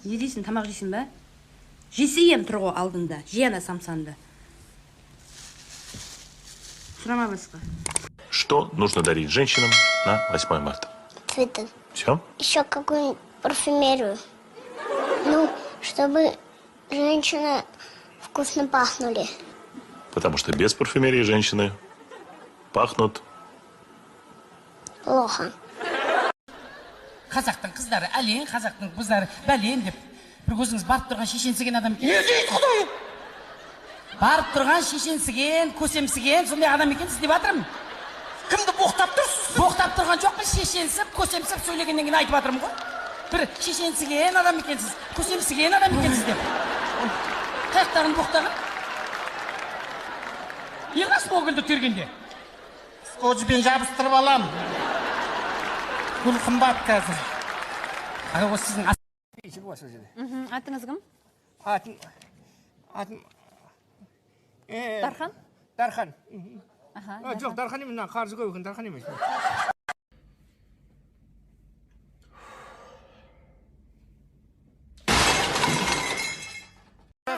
Не дейсің, тамақ жейсің ба? Жесейем тұр ғой алдында, жияна самсанды. Сұрама басқа. Что нужно дарить женщинам на 8 марта? Цветы. Все? Еще какую-нибудь парфюмерию. Ну, чтобы женщины вкусно пахнули. Потому что без парфюмерии женщины пахнут Плохо. Қазақтың қыздары әлен, қазақтың қыздары бәлен деп. Бір көзіңіз барып тұрған шешенсіген адам екен. Барып тұрған шешенсіген, көсемсіген, сондай адам екенсіз деп жатырмын. Кімді боқтап тұрсыз? Боқтап тұрған жоқпын, шешенсіп, көсемсіп сөйлегеннен кейін айтып жатырмын ғой. Бір шешенсіген адам екенсіз, көсемсіген адам екенсіз деп. Қаяқтарын боқтаған? Елғас ол гүлді тергенде. Скотчпен жабыстырып алам. Гүл қымбат қазір. Осы сіздің Атыңыз кім? Атым... Дархан? Дархан. Жоқ, Дархан емес, қаржы көйген Дархан емес.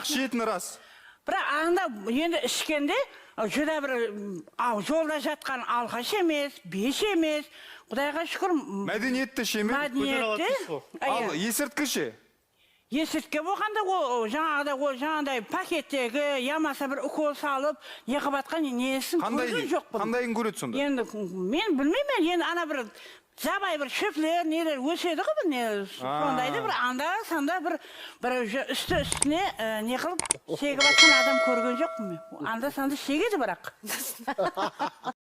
Жетіні рас. Бірақ аңда енді ішкенде жүре бір жолда жатқан алғаш емес, беш емес, Құдайға шүкір Мәдениетті ше ме? мәдениетті. Ал есірткі ше? Есірткі болғанда жаңағыдай пакеттегі ямаса бір укол салып, не қабатқан несін көрген жоқпын. Қандайын көреді сонда? Енді мен білмеймін, енді ана бір жабай бір шөплер, нелер өседі ғой бір, сондайды бір анда-санда бір үсті-үстіне не қылып шегіп атқан адам көрген жоқпын мен. Анда-санда шегеді бірақ.